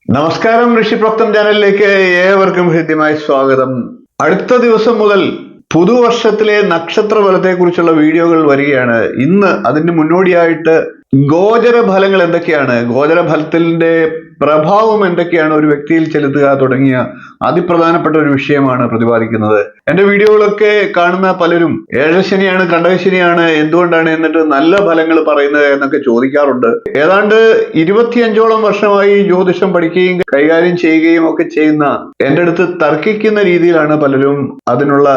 നമസ്കാരം, ഋഷിപ്രോക്തം ചാനലിലേക്ക് ഏവർക്കും ഹൃദ്യമായ സ്വാഗതം. അടുത്ത ദിവസം മുതൽ പുതുവർഷത്തിലെ നക്ഷത്ര ഫലത്തെക്കുറിച്ചുള്ള വീഡിയോകൾ വരികയാണ്. ഇന്ന് അതിന് മുന്നോടിയായിട്ട് ഗോചര ഫലങ്ങൾ എന്തൊക്കെയാണ്, ഗോചര ഫലത്തിന്റെ പ്രഭാവം എന്തൊക്കെയാണ് ഒരു വ്യക്തിയിൽ ചെലുത്തുക തുടങ്ങിയ അതിപ്രധാനപ്പെട്ട ഒരു വിഷയമാണ് പ്രതിപാദിക്കുന്നത്. എന്റെ വീഡിയോകളൊക്കെ കാണുന്ന പലരും ഏഴശനിയാണ്, കണ്ടകശനിയാണ്, എന്തുകൊണ്ടാണ് എന്നിട്ട് നല്ല ഫലങ്ങൾ പറയുന്നത് എന്നൊക്കെ ചോദിക്കാറുണ്ട്. ഏതാണ്ട് 25ഓളം വർഷമായി ജ്യോതിഷം പഠിക്കുകയും കൈകാര്യം ചെയ്യുകയും ഒക്കെ ചെയ്യുന്ന എന്റെ അടുത്ത് തർക്കിക്കുന്ന രീതിയിലാണ് പലരും അതിനുള്ള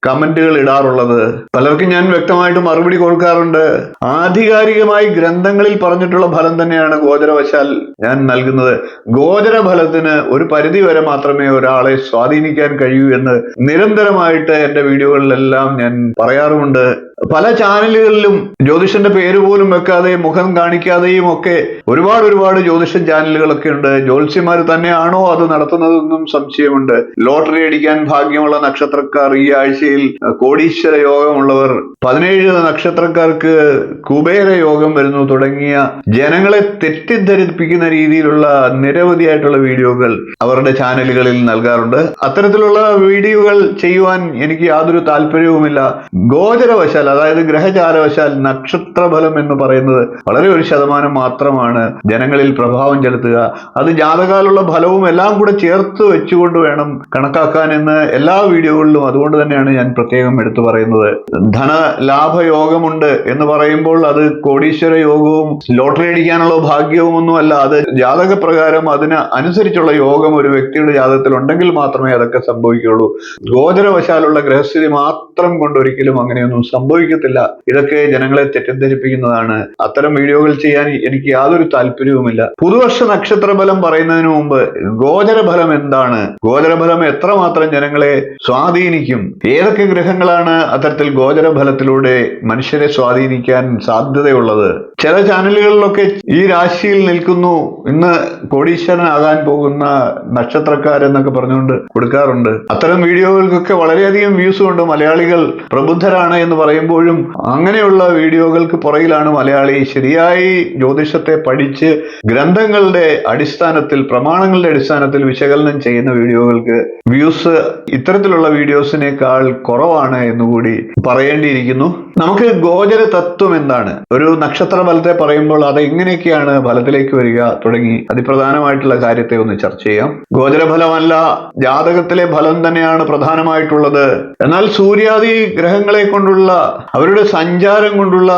കമന്റുകൾ ഇടാറുള്ളത്. പലർക്കും ഞാൻ വ്യക്തമായിട്ട് മറുപടി കൊടുക്കാറുണ്ട്. ആധികാരികമായി ഗ്രന്ഥങ്ങളിൽ പറഞ്ഞിട്ടുള്ള ഫലം തന്നെയാണ് ഗോചരവശാൽ ഞാൻ നൽകുന്നത്. ഗോചര ഫലത്തിന് ഒരു പരിധി വരെ മാത്രമേ ഒരാളെ സ്വാധീനിക്കാൻ കഴിയൂ എന്ന് നിരന്തരമായിട്ട് എന്റെ വീഡിയോകളിലെല്ലാം ഞാൻ പറയാറുമുണ്ട്. പല ചാനലുകളിലും ജ്യോതിഷന്റെ പേര് പോലും വെക്കാതെയും മുഖം കാണിക്കാതെയും ഒക്കെ ഒരുപാട് ജ്യോതിഷ ചാനലുകളൊക്കെ ഉണ്ട്. ജ്യോത്സ്യന്മാർ തന്നെയാണോ അത് നടത്തുന്നതെന്നും സംശയമുണ്ട്. ലോട്ടറി അടിക്കാൻ ഭാഗ്യമുള്ള നക്ഷത്രക്കാർ ഈ ആഴ്ചയിൽ കോടീശ്വര യോഗമുള്ളവർ, 17 നക്ഷത്രക്കാർക്ക് കുബേര യോഗം വരുന്നു തുടങ്ങിയ ജനങ്ങളെ തെറ്റിദ്ധരിപ്പിക്കുന്ന രീതിയിലുള്ള നിരവധിയായിട്ടുള്ള വീഡിയോകൾ അവരുടെ ചാനലുകളിൽ നൽകാറുണ്ട്. അത്തരത്തിലുള്ള വീഡിയോകൾ ചെയ്യുവാൻ എനിക്ക് യാതൊരു താല്പര്യവുമില്ല. ഗോചരവശാൽ, അതായത് ഗ്രഹചാരവശാൽ നക്ഷത്രഫലം എന്ന് പറയുന്നത് വളരെ ഒരു ശതമാനം മാത്രമാണ് ജനങ്ങളിൽ പ്രഭാവം ചെലുത്തുക. അത് ജാതകാലുള്ള ഫലവും എല്ലാം കൂടെ ചേർത്ത് വെച്ചുകൊണ്ട് വേണം കണക്കാക്കാൻ എന്ന് എല്ലാ വീഡിയോകളിലും അതുകൊണ്ട് തന്നെയാണ് ഞാൻ പ്രത്യേകം എടുത്തു പറയുന്നത്. ധനലാഭയോഗമുണ്ട് എന്ന് പറയുമ്പോൾ അത് കോടീശ്വര യോഗവും ലോട്ടറി അടിക്കാനുള്ള ഭാഗ്യവും ഒന്നുമല്ല. അത് ജാതക പ്രകാരം അതിന് അനുസരിച്ചുള്ള യോഗം ഒരു വ്യക്തിയുടെ ജാതകത്തിൽ ഉണ്ടെങ്കിൽ മാത്രമേ അതൊക്കെ സംഭവിക്കുകയുള്ളൂ. ഗോചരവശാലുള്ള ഗ്രഹസ്ഥിതി മാത്രം കൊണ്ട് ഒരിക്കലും അങ്ങനെയൊന്നും സംഭവിക്കത്തില്ല. ഇതൊക്കെ ജനങ്ങളെ തെറ്റിദ്ധരിപ്പിക്കുന്നതാണ്. അത്തരം വീഡിയോകൾ ചെയ്യാൻ എനിക്ക് യാതൊരു താല്പര്യവുമില്ല. പുതുവർഷ നക്ഷത്രഫലം പറയുന്നതിന് മുമ്പ് ഗോചരഫലം എന്താണ്, ഗോചരഫലം എത്രമാത്രം ജനങ്ങളെ സ്വാധീനിക്കും, ഏതൊക്കെ ഗ്രഹങ്ങളാണ് അത്തരത്തിൽ ഗോചരഫലത്തിലൂടെ മനുഷ്യരെ സ്വാധീനിക്കാൻ സാധ്യതയുള്ളത്. ചില ചാനലുകളിലൊക്കെ ഈ രാശിയിൽ നിൽക്കുന്നു, ഇന്ന് കോടീശ്വരനാകാൻ പോകുന്ന നക്ഷത്രക്കാരെന്നൊക്കെ പറഞ്ഞുകൊണ്ട് കൊടുക്കാറുണ്ട്. അത്തരം വീഡിയോകൾക്കൊക്കെ വളരെയധികം വ്യൂസും ഉണ്ട്. മലയാളികൾ പ്രബുദ്ധരാണ് എന്ന് പറയുമ്പോഴും അങ്ങനെയുള്ള വീഡിയോകൾക്ക് പുറകിലാണ് മലയാളി ശരിയായി ജ്യോതിഷത്തെ പഠിച്ച് ഗ്രന്ഥങ്ങളുടെ അടിസ്ഥാനത്തിൽ, പ്രമാണങ്ങളുടെ അടിസ്ഥാനത്തിൽ വിശകലനം ചെയ്യുന്ന വീഡിയോകൾക്ക് വ്യൂസ് ഇത്തരത്തിലുള്ള വീഡിയോസിനേക്കാൾ കുറവാണ് എന്നുകൂടി പറയേണ്ടിയിരിക്കുന്നു. നമുക്ക് ഗോചര തത്വം എന്താണ്, ഒരു നക്ഷത്ര ഫലത്തെ പറയുമ്പോൾ അത് എങ്ങനെയൊക്കെയാണ് ഫലത്തിലേക്ക് വരിക തുടങ്ങി അതിപ്രധാനമായിട്ടുള്ള കാര്യത്തെ ഒന്ന് ചർച്ച ചെയ്യാം. ഗോചരഫലമല്ല, ജാതകത്തിലെ ഫലം തന്നെയാണ് പ്രധാനമായിട്ടുള്ളത്. എന്നാൽ സൂര്യാദി ഗ്രഹങ്ങളെ കൊണ്ടുള്ള അവരുടെ സഞ്ചാരം കൊണ്ടുള്ള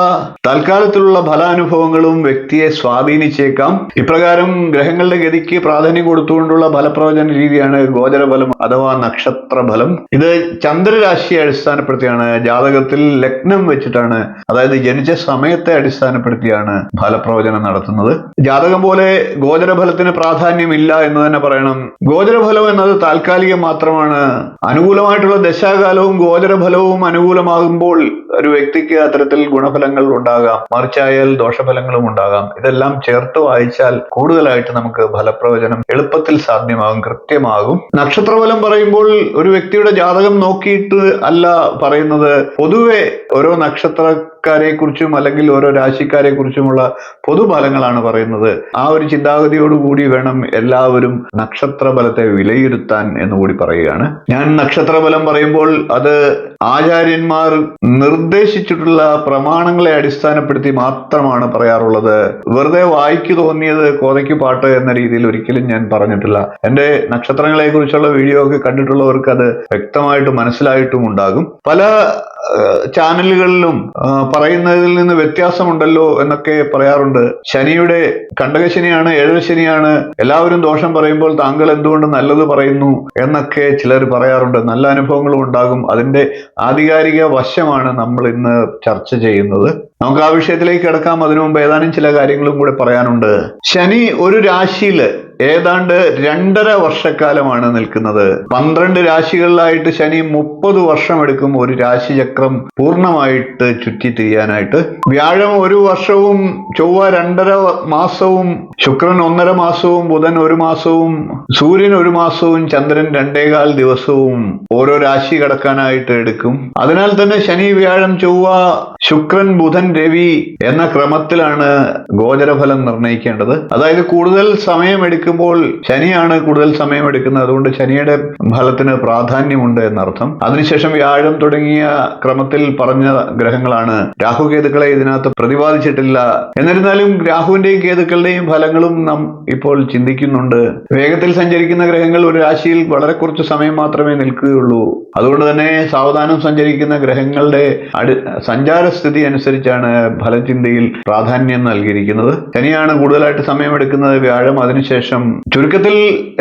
തൽക്കാലത്തിലുള്ള ഫലാനുഭവങ്ങളും വ്യക്തിയെ സ്വാധീനിച്ചേക്കാം. ഇപ്രകാരം ഗ്രഹങ്ങളുടെ ഗതിക്ക് പ്രാധാന്യം കൊടുത്തുകൊണ്ടുള്ള ഫലപ്രവചന രീതിയാണ് ഗോചരഫലം അഥവാ നക്ഷത്രഫലം. ഇത് ചന്ദ്രരാശിയെ അടിസ്ഥാനപ്പെടുത്തിയാണ്, ജാതകത്തിൽ ലഗ്നം വെച്ചിട്ടാണ്, അതായത് ജനിച്ച സമയത്തെ അടിസ്ഥാനപ്പെടുത്തിയാണ് ഫലപ്രവചനം നടത്തുന്നത്. ജാതകം പോലെ ഗോചരഫലത്തിന് പ്രാധാന്യമില്ല എന്ന് തന്നെ പറയണം. ഗോചരഫലം എന്നത് താൽക്കാലികം മാത്രമാണ്. അനുകൂലമായിട്ടുള്ള ദശാകാലവും ഗോചരഫലവും അനുകൂലമാകുമ്പോൾ ഒരു വ്യക്തിക്ക് അത്തരത്തിൽ ഗുണഫലങ്ങൾ ഉണ്ടാകാം, മറിച്ചായാൽ ദോഷഫലങ്ങളും ഉണ്ടാകാം. ഇതെല്ലാം ചേർത്ത് വായിച്ചാൽ കൂടുതലായിട്ട് നമുക്ക് ഫലപ്രവചനം എളുപ്പത്തിൽ സാധ്യമാകും, കൃത്യമാകും. നക്ഷത്രഫലം പറയുമ്പോൾ ഒരു വ്യക്തിയുടെ ജാതകം നോക്കിയിട്ട് അല്ല പറയുന്നത്. പൊതുവെ ഓരോ നക്ഷത്രക്കാരെ കുറിച്ചും അല്ലെങ്കിൽ ഓരോ രാശിക്കാരെ കുറിച്ചുമുള്ള പൊതുഫലങ്ങളാണ് പറയുന്നത്. ആ ഒരു ചിന്താഗതിയോടുകൂടി വേണം എല്ലാവരും നക്ഷത്രഫലത്തെ വിലയിരുത്താൻ എന്നുകൂടി പറയുകയാണ്. ഞാൻ നക്ഷത്രഫലം പറയുമ്പോൾ അത് ആചാര്യന്മാർ നിർദ്ദേശിച്ചിട്ടുള്ള പ്രമാണങ്ങളെ അടിസ്ഥാനപ്പെടുത്തി മാത്രമാണ് പറയാറുള്ളത്. വെറുതെ വായിക്ക് തോന്നിയത് കോതയ്ക്ക് പാട്ട് എന്ന രീതിയിൽ ഒരിക്കലും ഞാൻ പറഞ്ഞിട്ടില്ല. എന്റെ നക്ഷത്രങ്ങളെ കുറിച്ചുള്ള വീഡിയോ ഒക്കെ കണ്ടിട്ടുള്ളവർക്ക് അത് വ്യക്തമായിട്ട് മനസ്സിലായിട്ടും ഉണ്ടാകും. പല ചാനലുകളിലും പറയുന്നതിൽ നിന്ന് വ്യത്യാസമുണ്ടല്ലോ എന്നൊക്കെ പറയാറുണ്ട്. ശനിയുടെ കണ്ടകശനിയാണ്, ഏഴരശനിയാണ്, എല്ലാവരും ദോഷം പറയുമ്പോൾ താങ്കൾ എന്തുകൊണ്ട് നല്ലത് പറയുന്നു എന്നൊക്കെ ചിലർ പറയാറുണ്ട്. നല്ല അനുഭവങ്ങളും ഉണ്ടാകും. അതിന്റെ ആധികാരിക വശമാണ് നമ്മൾ ഇന്ന് ചർച്ച ചെയ്യുന്നത്. നമുക്ക് ആ വിഷയത്തിലേക്ക് കിടക്കാം. അതിനു മുമ്പ് ഏതാനും ചില കാര്യങ്ങളും കൂടെ പറയാനുണ്ട്. ശനി ഒരു രാശിയില് ഏതാണ്ട് 2.5 വർഷക്കാലമാണ് നിൽക്കുന്നത്. 12 രാശികളിലായിട്ട് ശനി 30 വർഷം എടുക്കും ഒരു രാശിചക്രം പൂർണ്ണമായിട്ട് ചുറ്റിത്തിരിയാനായിട്ട്. വ്യാഴം 1 വർഷവും, ചൊവ്വ 2.5 മാസവും, ശുക്രൻ 1.5 മാസവും, ബുധൻ 1 മാസവും, സൂര്യൻ 1 മാസവും, ചന്ദ്രൻ 2.25 ദിവസവും ഓരോ രാശി കടക്കാനായിട്ട് എടുക്കും. അതിനാൽ തന്നെ ശനി, വ്യാഴം, ചൊവ്വ, ശുക്രൻ, ബുധൻ, രവി എന്ന ക്രമത്തിലാണ് ഗോചരഫലം നിർണ്ണയിക്കേണ്ടത്. അതായത് കൂടുതൽ സമയം എടുക്കുന്ന നിൽക്കുമ്പോൾ ശനിയാണ് കൂടുതൽ സമയമെടുക്കുന്നത്. അതുകൊണ്ട് ശനിയുടെ ഫലത്തിന് പ്രാധാന്യമുണ്ട് എന്നർത്ഥം. അതിനുശേഷം വ്യാഴം തുടങ്ങിയ ക്രമത്തിൽ പറഞ്ഞ ഗ്രഹങ്ങളാണ്. രാഹുകേതുക്കളെ ഇതിനകത്ത് പ്രതിപാദിച്ചിട്ടില്ല. എന്നിരുന്നാലും രാഹുവിന്റെയും കേതുക്കളുടെയും ഫലങ്ങളും നാം ഇപ്പോൾ ചിന്തിക്കുന്നുണ്ട്. വേഗത്തിൽ സഞ്ചരിക്കുന്ന ഗ്രഹങ്ങൾ ഒരു രാശിയിൽ വളരെ കുറച്ച് സമയം മാത്രമേ നിൽക്കുകയുള്ളൂ. അതുകൊണ്ട് തന്നെ സാവധാനം സഞ്ചരിക്കുന്ന ഗ്രഹങ്ങളുടെ സഞ്ചാരസ്ഥിതി അനുസരിച്ചാണ് ഫലചിന്തയിൽ പ്രാധാന്യം നൽകിയിരിക്കുന്നത്. ശനിയാണ് കൂടുതലായിട്ട് സമയമെടുക്കുന്നത്, വ്യാഴം അതിനുശേഷം. ചുരുക്കത്തിൽ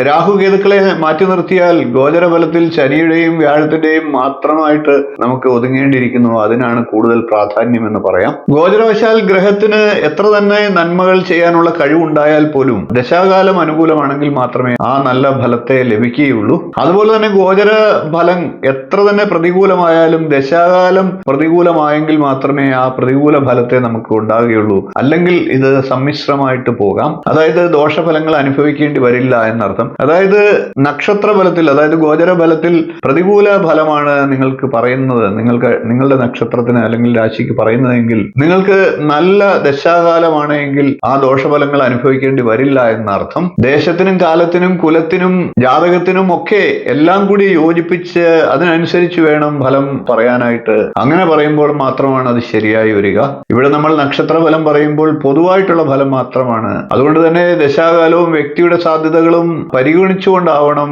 രാഹുകേതുക്കളെ മാറ്റി നിർത്തിയാൽ ഗോചരഫലത്തിൽ ശനിയുടെയും വ്യാഴത്തിന്റെയും മാത്രമായിട്ട് നമുക്ക് ഒതുങ്ങേണ്ടിയിരിക്കുന്നു. അതിനാണ് കൂടുതൽ പ്രാധാന്യം എന്ന് പറയാം. ഗോചരവശാൽ ഗ്രഹത്തിന് എത്ര തന്നെ നന്മകൾ ചെയ്യാനുള്ള കഴിവുണ്ടായാൽ പോലും ദശാകാലം അനുകൂലമാണെങ്കിൽ മാത്രമേ ആ നല്ല ഫലത്തെ ലഭിക്കുകയുള്ളൂ. അതുപോലെ തന്നെ ഗോചര ഫലം എത്ര തന്നെ പ്രതികൂലമായാലും ദശാകാലം പ്രതികൂലമായെങ്കിൽ മാത്രമേ ആ പ്രതികൂല ഫലത്തെ നമുക്ക് ഉണ്ടാകുകയുള്ളൂ. അല്ലെങ്കിൽ ഇത് സമ്മിശ്രമായിട്ട് പോകാം. അതായത് ദോഷഫലങ്ങൾ അനുഭവിക്കേണ്ടി വരില്ല എന്നർത്ഥം. അതായത് നക്ഷത്ര ഫലത്തിൽ, അതായത് ഗോചര ഫലത്തിൽ പ്രതികൂല ഫലമാണ് നിങ്ങൾക്ക് പറയുന്നത്, നിങ്ങളുടെ നക്ഷത്രത്തിന് അല്ലെങ്കിൽ രാശിക്ക് പറയുന്നതെങ്കിൽ നിങ്ങൾക്ക് നല്ല ദശാകാലമാണെങ്കിൽ ആ ദോഷഫലങ്ങൾ അനുഭവിക്കേണ്ടി വരില്ല എന്നർത്ഥം. ദേശത്തിനും കാലത്തിനും കുലത്തിനും ജാതകത്തിനും ഒക്കെ എല്ലാം കൂടി യോജിപ്പിച്ച് അതിനനുസരിച്ച് വേണം ഫലം പറയാനായിട്ട്. അങ്ങനെ പറയുമ്പോൾ മാത്രമാണ് അത് ശരിയായി വരിക. ഇവിടെ നമ്മൾ നക്ഷത്രഫലം പറയുമ്പോൾ പൊതുവായിട്ടുള്ള ഫലം മാത്രമാണ്. അതുകൊണ്ട് തന്നെ ദശാകാലവും വ്യക്തിയുടെ സാധ്യതകളും പരിഗണിച്ചുകൊണ്ടാവണം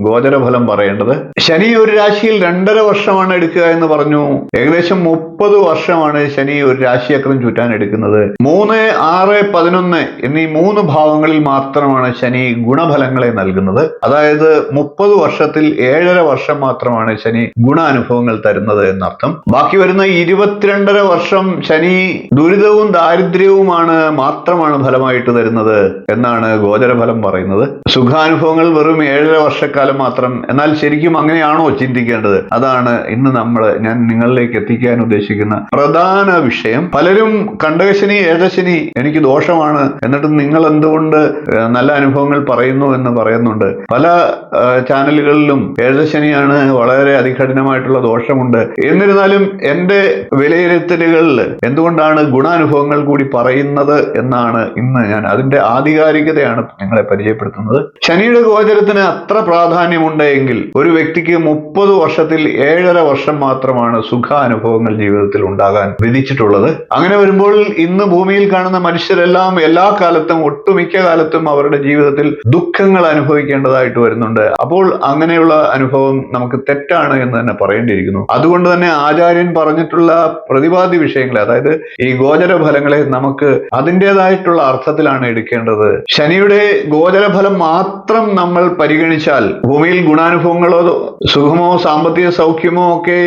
ഗോചരഫലം പറയേണ്ടത്. ശനി ഒരു രാശിയിൽ 2.5 വർഷമാണ് എടുക്കുക എന്ന് പറഞ്ഞു. ഏകദേശം 30 വർഷമാണ് ശനി ഒരു രാശിചക്രം ചുറ്റാൻ എടുക്കുന്നത്. 3, 6, 11 എന്നീ 3 ഭാവങ്ങളിൽ മാത്രമാണ് ശനി ഗുണഫലങ്ങളെ നൽകുന്നത്. അതായത് 30 വർഷത്തിൽ 7.5 വർഷം മാത്രമാണ് ശനി ഗുണാനുഭവങ്ങൾ തരുന്നത് എന്നർത്ഥം. ബാക്കി വരുന്ന 22.5 വർഷം ശനി ദുരിതവും ദാരിദ്ര്യവുമാണ് മാത്രമാണ് ഫലമായിട്ട് തരുന്നത് എന്നാണ് ഗോചരഫലം പറയുന്നത്. സുഖാനുഭവങ്ങൾ വെറും 7.5 വർഷക്കാലം മാത്രം. എന്നാൽ ശരിക്കും അങ്ങനെയാണോ ചിന്തിക്കേണ്ടത്? അതാണ് ഇന്ന് ഞാൻ നിങ്ങളിലേക്ക് എത്തിക്കാൻ ഉദ്ദേശിക്കുന്ന പ്രധാന വിഷയം. പലരും കണ്ടകശനി, ഏഴശനി എനിക്ക് ദോഷമാണ്, എന്നിട്ട് നിങ്ങൾ എന്തുകൊണ്ട് നല്ല അനുഭവങ്ങൾ പറയുന്നു എന്ന് പറയുന്നുണ്ട്. പല ചാനലുകളിലും ഏഴശനിയാണ്, വളരെ അതികഠിനമായിട്ടുള്ള ദോഷമുണ്ട്. എന്നിരുന്നാലും എന്റെ വിലയിരുത്തലുകളിൽ എന്തുകൊണ്ടാണ് ഗുണാനുഭവങ്ങൾ കൂടി പറയുന്നത് എന്നാണ് ഇന്ന് ഞാൻ അതിന്റെ ആധികാരികതയാണ് നിങ്ങളെ പരിചയപ്പെടുത്തുന്നത്. ശനിയുടെ ഗോചരത്തിന് അത്ര പ്രാധാന്യമുണ്ടെങ്കിൽ ഒരു വ്യക്തിക്ക് 30 വർഷത്തിൽ 7.5 വർഷം മാത്രമാണ് സുഖാനുഭവങ്ങൾ ജീവിതത്തിൽ ഉണ്ടാകാൻ വിധിച്ചിട്ടുള്ളത്. അങ്ങനെ വരുമ്പോൾ ഇന്ന് ഭൂമിയിൽ കാണുന്ന മനുഷ്യരെല്ലാം എല്ലാ കാലത്തും, ഒട്ടുമിക്ക കാലത്തും അവരുടെ ജീവിതത്തിൽ ദുഃഖങ്ങൾ അനുഭവിക്കേണ്ടതായിട്ട് വരുന്നുണ്ട്. അപ്പോൾ അങ്ങനെയുള്ള അനുഭവം നമുക്ക് തെറ്റാണ് എന്ന് തന്നെ പറയേണ്ടിയിരിക്കുന്നു. അതുകൊണ്ട് തന്നെ ആചാര്യൻ പറഞ്ഞിട്ടുള്ള പ്രതിപാദ്യ വിഷയങ്ങളെ, അതായത് ഈ ഗോചര ഫലങ്ങളെ നമുക്ക് അതിൻ്റെതായിട്ടുള്ള അർത്ഥത്തിലാണ് എടുക്കേണ്ടത്. ശനിയുടെ ഗോചരഫലം മാത്രം നമ്മൾ പരിഗണിച്ചാൽ ഭൂമിയിൽ ഗുണാനുഭവങ്ങളോ സുഖമോ സാമ്പത്തിക സൗഖ്യമോ ഒക്കെ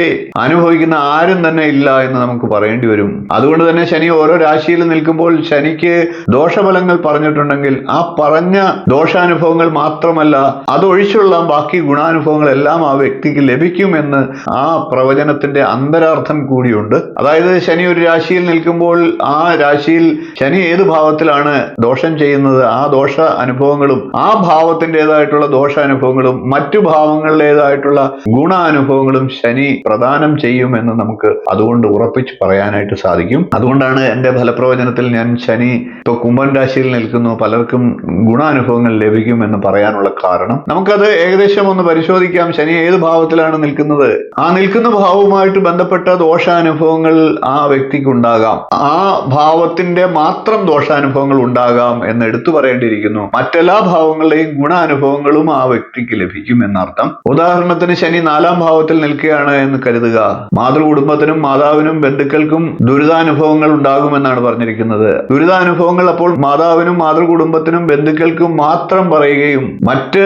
അനുഭവിക്കുന്ന ആരും തന്നെ ഇല്ല എന്ന് നമുക്ക് പറയേണ്ടി വരും. അതുകൊണ്ട് തന്നെ ശനി ഓരോ രാശിയിൽ നിൽക്കുമ്പോൾ ശനിക്ക് ദോഷഫലങ്ങൾ പറഞ്ഞിട്ടുണ്ടെങ്കിൽ ആ പറഞ്ഞ ദോഷാനുഭവങ്ങൾ മാത്രമല്ല, അതൊഴിച്ചുള്ള ബാക്കി ഗുണാനുഭവങ്ങളെല്ലാം ആ വ്യക്തിക്ക് ലഭിക്കുമെന്ന് ആ പ്രവചനത്തിന്റെ അന്തരാർത്ഥം കൂടിയുണ്ട്. അതായത് ശനി ഒരു രാശിയിൽ നിൽക്കുമ്പോൾ ആ രാശിയിൽ ശനി ഏത് ഭാവത്തിലാണ് ദോഷം ചെയ്യുന്നത്, ആ ദോഷ അനുഭവങ്ങളും ആ ഭാവത്തിൻ്റെതായിട്ടുള്ള ദോഷാനുഭവങ്ങളും മറ്റു ഭാവങ്ങളിലേതായിട്ടുള്ള ഗുണാനുഭവങ്ങളും ശനി പ്രദാനം ചെയ്യുമെന്ന് നമുക്ക് അതുകൊണ്ട് ഉറപ്പിച്ച് പറയാനായിട്ട് സാധിക്കും. അതുകൊണ്ടാണ് എൻ്റെ ഫലപ്രവചനത്തിൽ ഞാൻ ശനി ഇപ്പോൾ കുംഭൻ രാശിയിൽ നിൽക്കുന്നു, പലർക്കും ഗുണാനുഭവങ്ങൾ ലഭിക്കുമെന്ന് പറയാനുള്ള കാരണം. നമുക്കത് ഏകദേശം ഒന്ന് പരിശോധിക്കാം. ശനി ഏത് ഭാവത്തിലാണ് നിൽക്കുന്നത്, ആ നിൽക്കുന്ന ഭാവവുമായിട്ട് ബന്ധപ്പെട്ട ദോഷാനുഭവങ്ങൾ ആ വ്യക്തിക്ക് ഉണ്ടാകാം. ആ ഭാവത്തിന്റെ മാത്രം ദോഷാനുഭവങ്ങൾ ഉണ്ടാകാം എന്ന് എടുത്തു പറയേണ്ടിയിരിക്കുന്നു. മറ്റെല്ലാ ഭാവങ്ങളുടെയും ഗുണാനുഭവങ്ങളും ആ വ്യക്തിക്ക് ലഭിക്കും എന്നർത്ഥം. ഉദാഹരണത്തിന് ശനി 4-ാം ഭാവത്തിൽ നിൽക്കുകയാണ് എന്ന് കരുതുക. മാതൃകുടുംബത്തിനും മാതാവിനും ബന്ധുക്കൾക്കും ദുരിതാനുഭവങ്ങൾ ഉണ്ടാകുമെന്നാണ് പറഞ്ഞിരിക്കുന്നത്. ദുരിതാനുഭവങ്ങൾ അപ്പോൾ മാതാവിനും മാതൃകുടുംബത്തിനും ബന്ധുക്കൾക്കും മാത്രം പറയുകയും മറ്റ്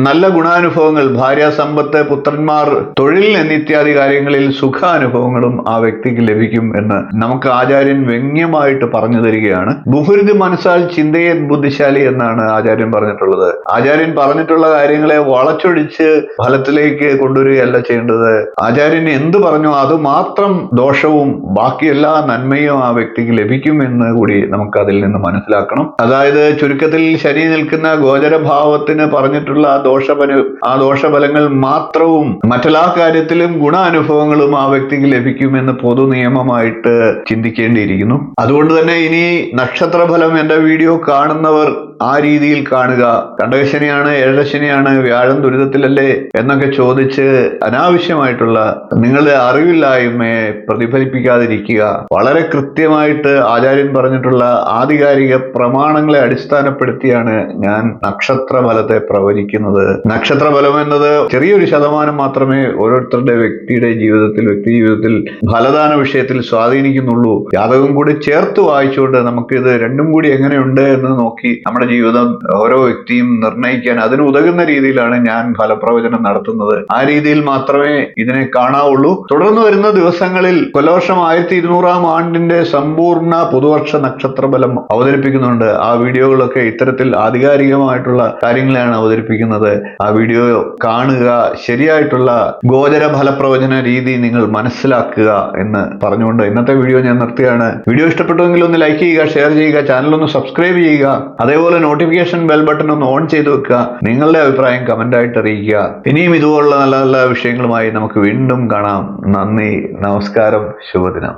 നല്ല ഗുണാനുഭവങ്ങൾ, ഭാര്യ, സമ്പത്ത്, പുത്രന്മാർ, തൊഴിൽ എന്നിത്യാദി കാര്യങ്ങളിൽ സുഖാനുഭവങ്ങളും ആ വ്യക്തിക്ക് ലഭിക്കും എന്ന് നമുക്ക് ആചാര്യൻ വ്യംഗ്യമായിട്ട് പറഞ്ഞു തരികയാണ്. ബഹുരുതി മനസ്സാൽ ചിന്തയെ ബുദ്ധിശാലി എന്നാണ് ആചാര്യൻ പറഞ്ഞിട്ടുള്ളത്. ആചാര്യൻ പറഞ്ഞിട്ടുള്ള കാര്യങ്ങളെ വളച്ചൊടിച്ച് ഫലത്തിലേക്ക് കൊണ്ടുവരികയല്ല ചെയ്യേണ്ടത്. ആചാര്യൻ എന്ത് പറഞ്ഞു അത് മാത്രം ദോഷവും ബാക്കി എല്ലാ നന്മയും ആ വ്യക്തിക്ക് ലഭിക്കും എന്ന് കൂടി നമുക്ക് അതിൽ നിന്ന് മനസ്സിലാക്കണം. അതായത് ചുരുക്കത്തിൽ ശനി നിൽക്കുന്ന ഗോചരഭാവത്തിന് പറഞ്ഞിട്ടുള്ള ആ ദോഷഫലങ്ങൾ മാത്രവും മറ്റെല്ലാ കാര്യത്തിലും ഗുണാനുഭവങ്ങളും ആ വ്യക്തിക്ക് ലഭിക്കുമെന്ന് പൊതു നിയമമായിട്ട് ചിന്തിക്കേണ്ടിയിരിക്കുന്നു. അതുകൊണ്ട് തന്നെ ഇനി നക്ഷത്രഫലം എന്റെ വീഡിയോ കാണുന്നവർ ആ രീതിയിൽ രീതിയിൽ കാണുക. കണ്ടകശനിയാണ്, ഏഴരശനിയാണ്, വ്യാഴം ദുരിതത്തിലല്ലേ എന്നൊക്കെ ചോദിച്ച് അനാവശ്യമായിട്ടുള്ള നിങ്ങളുടെ അറിവില്ലായ്മയെ പ്രതിഫലിപ്പിക്കാതിരിക്കുക. വളരെ കൃത്യമായിട്ട് ആചാര്യൻ പറഞ്ഞിട്ടുള്ള ആധികാരിക പ്രമാണങ്ങളെ അടിസ്ഥാനപ്പെടുത്തിയാണ് ഞാൻ നക്ഷത്രഫലത്തെ പ്രവചിക്കുന്നത്. നക്ഷത്രഫലം എന്നത് ചെറിയൊരു ശതമാനം മാത്രമേ ഓരോരുത്തരുടെ വ്യക്തി ജീവിതത്തിൽ ഫലദാന വിഷയത്തിൽ സ്വാധീനിക്കുന്നുള്ളൂ. ജാതകം കൂടി ചേർത്ത് വായിച്ചുകൊണ്ട് നമുക്ക് ഇത് രണ്ടും കൂടി എങ്ങനെയുണ്ട് എന്ന് നോക്കി നമ്മുടെ ജീവിതം ഓരോ വ്യക്തിയും നിർണ്ണയിക്കാൻ അതിന് ഉതകുന്ന രീതിയിലാണ് ഞാൻ ഫലപ്രവചനം നടത്തുന്നത്. ആ രീതിയിൽ മാത്രമേ ഇതിനെ കാണാവുള്ളൂ. തുടർന്ന് വരുന്ന ദിവസങ്ങളിൽ കൊല്ലവർഷം 1200 ആണ്ടിന്റെ സമ്പൂർണ്ണ പുതുവർഷ നക്ഷത്രഫലം അവതരിപ്പിക്കുന്നുണ്ട്. ആ വീഡിയോകളൊക്കെ ഇത്തരത്തിൽ ആധികാരികമായിട്ടുള്ള കാര്യങ്ങളാണ് അവതരിപ്പിക്കുന്നത്. ആ വീഡിയോ കാണുക, ശരിയായിട്ടുള്ള ഗോചര ഫലപ്രവചന രീതി നിങ്ങൾ മനസ്സിലാക്കുക എന്ന് പറഞ്ഞുകൊണ്ട് ഇന്നത്തെ വീഡിയോ ഞാൻ നിർത്തുകയാണ്. വീഡിയോ ഇഷ്ടപ്പെട്ടുവെങ്കിൽ ഒന്ന് ലൈക്ക് ചെയ്യുക, ഷെയർ ചെയ്യുക, ചാനൽ ഒന്ന് സബ്സ്ക്രൈബ് ചെയ്യുക. അതേപോലെ നോട്ടിഫിക്കേഷൻ ബെൽ ബട്ടൺ ഒന്ന് ഓൺ ചെയ്ത് വെക്കുക. നിങ്ങളുടെ അഭിപ്രായം കമന്റ് ആയിട്ട് അറിയിക്കുക. ഇനിയും ഇതുപോലുള്ള നല്ല നല്ല വിഷയങ്ങളുമായി നമുക്ക് വീണ്ടും കാണാം. നന്ദി, നമസ്കാരം, ശുഭദിനം.